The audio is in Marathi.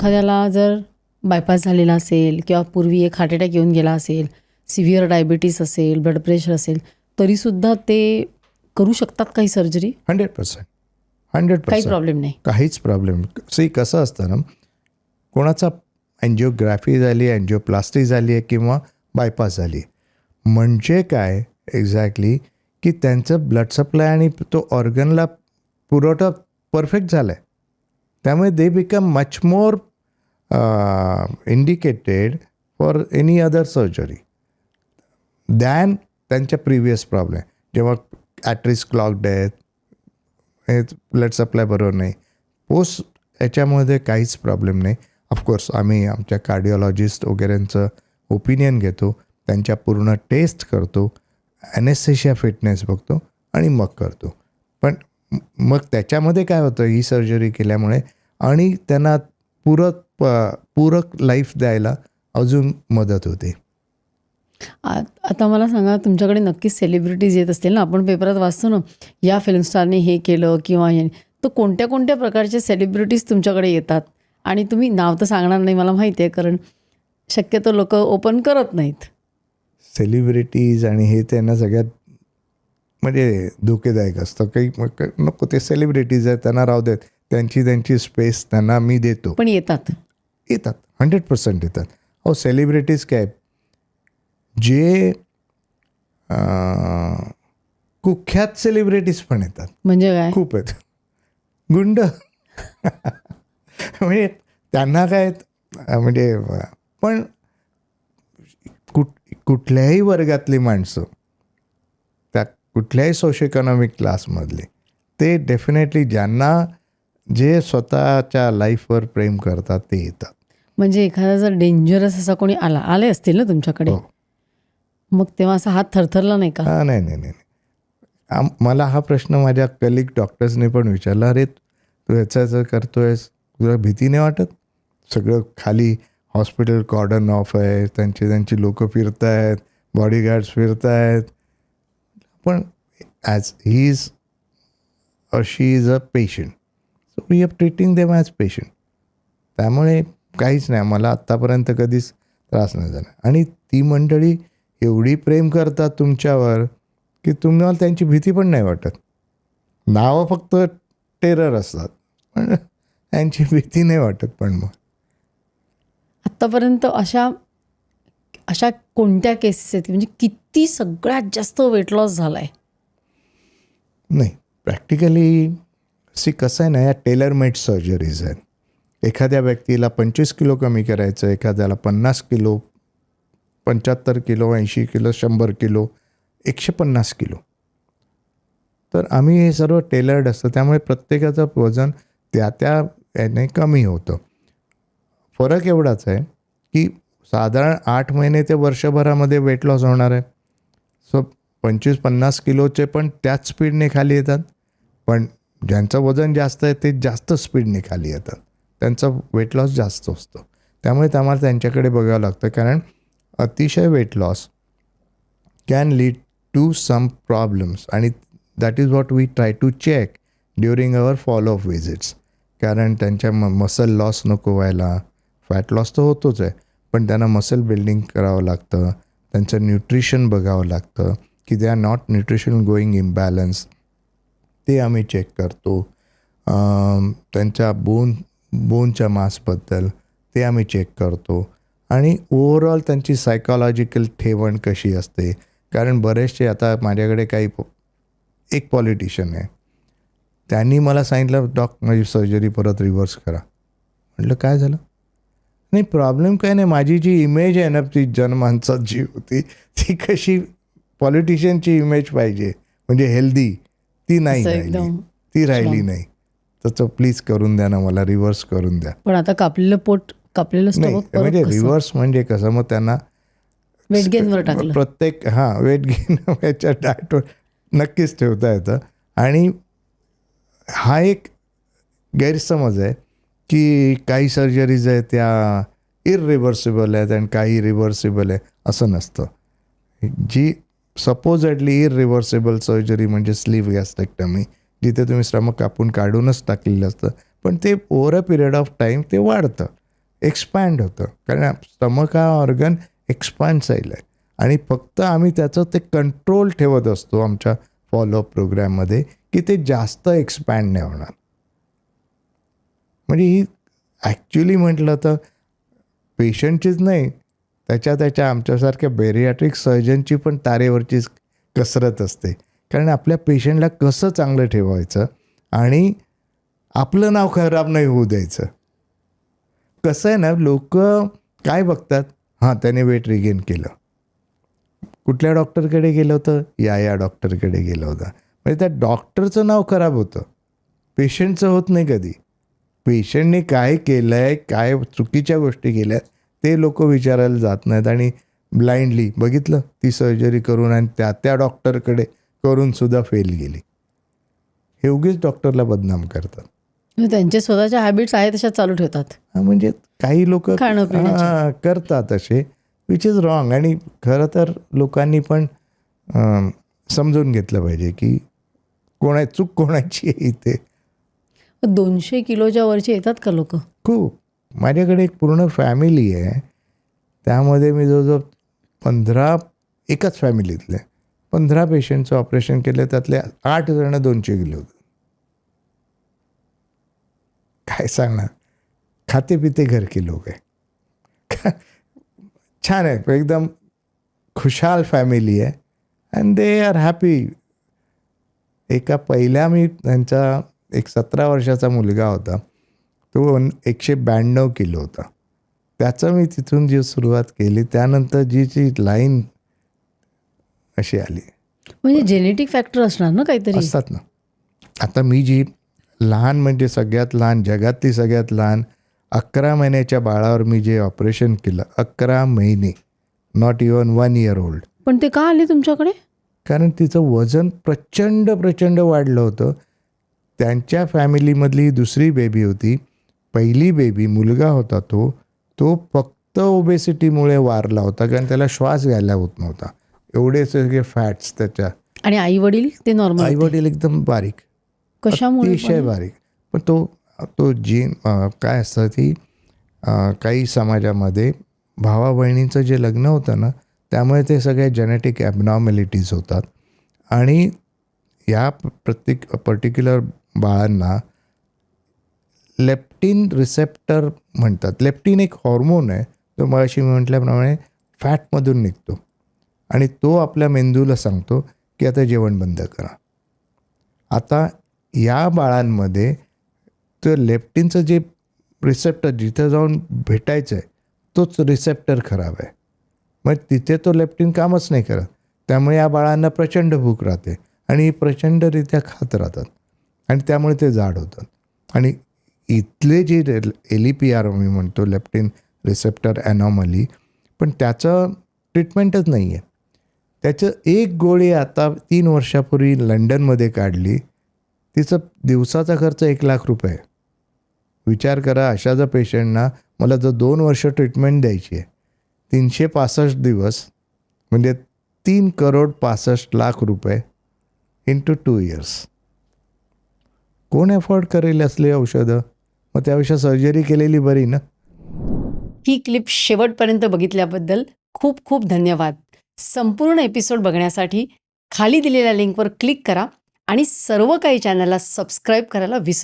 एखाद्याला जर बायपास झालेला असेल किंवा पूर्वी एक हार्ट अटॅक येऊन गेला असेल, सिव्हिअर डायबिटीस असेल, ब्लड प्रेशर असेल, तरीसुद्धा ते करू शकतात काही सर्जरी? 100%. काही प्रॉब्लेम नाही? काहीच प्रॉब्लेम. कसं असतं ना, कोणाचा अँजिओग्राफी झाली, अँजिओप्लास्टी झाली आहे किंवा बायपास झाली, म्हणजे काय एक्झॅक्टली की त्यांचं ब्लड सप्लाय आणि तो ऑर्गनला पुरवठा परफेक्ट झाला आहे. त्यामुळे they become much more indicated for any other surgery than त्यांच्या प्रिव्हियस प्रॉब्लेम. जेव्हा ॲट्रिस क्लॉग्ड आहेत, हे ब्लड सप्लाय बरोबर नाही, पोस्ट याच्यामध्ये काहीच प्रॉब्लेम नाही. ऑफकोर्स आम्ही आमच्या कार्डिओलॉजिस्ट वगैरेंचं ओपिनियन घेतो, त्यांच्या पूर्ण टेस्ट करतो, ॲनेस्थेशिया फिटनेस बघतो आणि मग करतो. पण मग त्याच्यामध्ये काय होतं, ही सर्जरी केल्यामुळे आणि त्यांना पूरक लाईफ द्यायला अजून मदत होते. आता मला सांगा, तुमच्याकडे नक्कीच सेलिब्रिटीज येत असतील ना, आपण पेपरात वाचतो ना, या फिल्म स्टारने हे केलं किंवा हे, तर कोणत्या कोणत्या प्रकारचे सेलिब्रिटीज तुमच्याकडे येतात? आणि तुम्ही नाव तर सांगणार नाही मला माहिती आहे, कारण शक्यतो लोक ओपन करत नाहीत. सेलिब्रिटीज आणि हे त्यांना सगळ्यात म्हणजे धोकेदायक असतं. काही नको, ते सेलिब्रिटीज आहेत, त्यांना राहू देत, त्यांची स्पेस त्यांना मी देतो. पण येतात 100% येतात. हो, सेलिब्रिटीज काय, जे कुख्यात सेलिब्रिटीज पण येतात. म्हणजे काय? खूप आहेत, गुंड. म्हणजे त्यांना काय म्हणजे, पण कुठल्याही वर्गातली माणसं, त्या कुठल्याही सोशो इकॉनॉमिक क्लासमधले, ते डेफिनेटली ज्यांना जे स्वतःच्या लाईफवर प्रेम करतात ते येतात. म्हणजे एखादा जर डेंजरस असा कोणी आले असतील ना तुमच्याकडे, मग तेव्हा असा हात थरथरला नाही का? नाही. मला हा प्रश्न माझ्या कलिग डॉक्टर्सने पण विचारला, अरे तू ह्याचं करतोयस, तुला भीती नाही वाटत? सगळं खाली हॉस्पिटल कॉर्डन ऑफ आहे, त्यांची लोक फिरत आहेत, बॉडीगार्ड्स फिरत आहेत, पण as he is or she is a patient, so we are treating them as patient. त्यामुळे काहीच नाही, मला आत्तापर्यंत कधीच त्रास नाही झाला. आणि ती मंडळी एवढी प्रेम करतात तुमच्यावर की तुम्हाला त्यांची भीती पण नाही वाटत. नावं फक्त टेरर असतात, पण त्यांची भीती नाही वाटत. पण मग आत्तापर्यंत अशा कोणत्या केसेस आहेत, म्हणजे किती सगळ्यात जास्त वेट लॉस झाला आहे? नाही, प्रॅक्टिकली कसं आहे ना, या टेलर मेड सर्जरीज आहेत. एखाद्या व्यक्तीला 25 किलो कमी करायचं, एखाद्याला 50 kilo, 75 kilo, 80 kilo, 100 kilo, 150 kilo. तर आम्ही हे सर्व टेलर्ड असतं, त्यामुळे प्रत्येकाचं वजन त्या याने कमी होतं. फरक एवढाच आहे की साधारण 8 महिने ते वर्षभरामध्ये वेट लॉस होणार आहे. सो 25-50 किलोचे पण त्याच स्पीडने खाली येतात, पण ज्यांचं वजन जास्त आहे ते जास्त स्पीडने खाली येतात, त्यांचं वेट लॉस जास्त असतं. त्यामुळे आम्हाला त्यांच्याकडे बघावं लागतं, कारण अतिशय weight loss can lead to some problems, आणि that is what we try to check during our follow up visits. कारण त्यांच्या मसल लॉस नको व्हायला. फॅट लॉस तर होतोच आहे, पण त्यांना मसल बिल्डिंग करावं लागतं, त्यांचं न्यूट्रिशन बघावं लागतं की they are not nutrition going imbalance, ते आम्ही चेक करतो. त्यांच्या बोनच्या मासबद्दल ते आम्ही चेक करतो. आणि ओव्हरऑल त्यांची सायकॉलॉजिकल ठेवण कशी असते. कारण बरेचसे, आता माझ्याकडे एक पॉलिटिशियन आहे, त्यांनी मला सांगितलं, माझी सर्जरी परत रिव्हर्स करा. म्हटलं काय झालं? नाही, प्रॉब्लेम काय नाही, माझी जी इमेज आहे ना, ती जनमानसात जी होती ती कशी पॉलिटिशियनची इमेज पाहिजे, म्हणजे हेल्दी, ती नाही राहिली, ती राहिली नाही. तर प्लीज करून द्या ना, मला रिव्हर्स करून द्या. पण आता कापलेलं पोट, कापलेलं स्टमक, म्हणजे रिव्हर्स म्हणजे कसं, मग त्यांना वेट गेनवर टाकलं. प्रत्येक वेट गेन याच्या डाएटवर नक्कीच ठेवता येतं. आणि हा एक गैरसमज आहे की काही सर्जरीज आहेत त्या इररिव्हर्सिबल आहेत आणि काही रिव्हर्सिबल आहे, असं नसतं. जी सपोजेडली इररिव्हर्सिबल सर्जरी म्हणजे स्लीव्ह गॅस्ट्रेक्टमी, जिथे तुम्ही स्टमक कापून काढूनच टाकलेलं असतं, पण ते over a period of time ते वाढतं. एक्सपॅन्ड होतं. कारण स्टमक हा ऑर्गन एक्सपान्साईल आहे आणि फक्त आम्ही त्याचं ते कंट्रोल ठेवत असतो आमच्या फॉलोअप प्रोग्रॅममध्ये की ते जास्त एक्सपॅन्ड नाही होणार. म्हणजे ही ॲक्च्युली म्हटलं तर पेशंटचीच नाही, त्याच्या आमच्यासारख्या बेरियाट्रिक सर्जनची पण तारेवरची कसरत असते. कारण आपल्या पेशंटला कसं चांगलं ठेवायचं आणि आपलं नाव खराब नाही होऊ द्यायचं. कसं आहे ना, लोक काय बघतात, हां त्याने वेट रिगेन केलं, कुठल्या डॉक्टरकडे गेलं होतं, या डॉक्टरकडे गेलं होतं. म्हणजे त्या डॉक्टरचं नाव खराब होतं, पेशंटचं होत नाही कधी. पेशंटने काय केलं आहे, काय चुकीच्या गोष्टी केल्या ते लोक विचारायला जात नाहीत आणि ब्लाइंडली बघितलं ती सर्जरी करून आणि त्या डॉक्टरकडे करून सुद्धा फेल गेली. हे उगीच डॉक्टरला बदनाम करतात. त्यांचे स्वतःच्या हॅबिट्स आहे तशा चालू ठेवतात. म्हणजे काही लोक खाणं पिण्याचे. करतात असे, विच इज रॉंग. आणि खरं तर लोकांनी पण समजून घेतलं पाहिजे की चूक कोणाची आहे इथे. 200 किलोच्या वरचे येतात का लोक? खूप. माझ्याकडे एक पूर्ण फॅमिली आहे, त्यामध्ये मी जवळजवळ एकाच फॅमिलीतले 15 पेशंटचं ऑपरेशन केलं, त्यातले 8 जण 200 किलो होते. काय सांगणार, खाते पिते घर के लोक आहे. छान आहे, एकदम खुशाल फॅमिली आहे अँड दे आर हॅपी. मी त्यांचा एक 17 वर्षाचा मुलगा होता, तो 192 किलो होता. त्याचं मी तिथून जी सुरुवात केली, त्यानंतर जी लाईन अशी आली. म्हणजे जेनेटिक फॅक्टर असणार ना काहीतरी. असतात ना. आता मी जी लहान, म्हणजे सगळ्यात लहान, जगातली सगळ्यात लहान 11 महिन्याच्या बाळावर मी जे ऑपरेशन केलं, 11 महिने, नॉट इवन 1 year old. पण ते का आले तुमच्याकडे? कारण तिचं वजन प्रचंड वाढलं होतं. त्यांच्या फॅमिलीमधली दुसरी बेबी होती, पहिली बेबी मुलगा होता, तो फक्त ओबेसिटीमुळे वारला होता, कारण त्याला श्वास घ्यायला होत नव्हता, एवढे सगळे फॅट्स त्याच्या. आणि आई वडील ते नॉर्मल? आई वडील एकदम बारीक, कशामुळे? अतिशय बारीक. पण तो जीन काय असतं, ती काही समाजामध्ये भावा बहिणींचं जे लग्न होतं ना, त्यामुळे ते सगळे जेनेटिक ॲबनॉर्मॅलिटीज होतात आणि या पर्टिक्युलर बाळांना लेप्टिन रिसेप्टर म्हणतात. लेप्टिन एक हॉर्मोन आहे, तो मगाशी मी म्हटल्याप्रमाणे फॅटमधून निघतो आणि तो आपल्या मेंदूला सांगतो की आता जेवण बंद करा. आता या बाळांमध्ये तो लेप्टिनचं जे रिसेप्टर जिथं जाऊन भेटायचं आहे, तोच रिसेप्टर खराब आहे. मग तिथे तो लेप्टिन कामच नाही करत, त्यामुळे या बाळांना प्रचंड भूक राहते आणि प्रचंडरित्या खात राहतात आणि त्यामुळे ते जाड होतात. आणि इथले जे LEPR मी म्हणतो, लेप्टिन रिसेप्टर ॲनॉमली, पण त्याचं ट्रीटमेंटच नाही आहे. त्याचं एक गोळी आता 3 वर्षापूर्वी लंडनमध्ये काढली, तिचं दिवसाचा खर्च 1 लाख रुपये. विचार करा, अशा जर पेशंटना मला जर 2 वर्ष ट्रीटमेंट द्यायची आहे, 365 दिवस म्हणजे 3,65,00,000 रुपये इंटू 2 years. कोण अफोर्ड करेल असले औषधं? मग त्यापेक्षा सर्जरी केलेली बरी ना. ही क्लिप शेवटपर्यंत बघितल्याबद्दल खूप खूप धन्यवाद. संपूर्ण एपिसोड बघण्यासाठी खाली दिलेल्या लिंकवर क्लिक करा आणि सर्व काही चॅनलला सबस्क्राईब करायला विसरू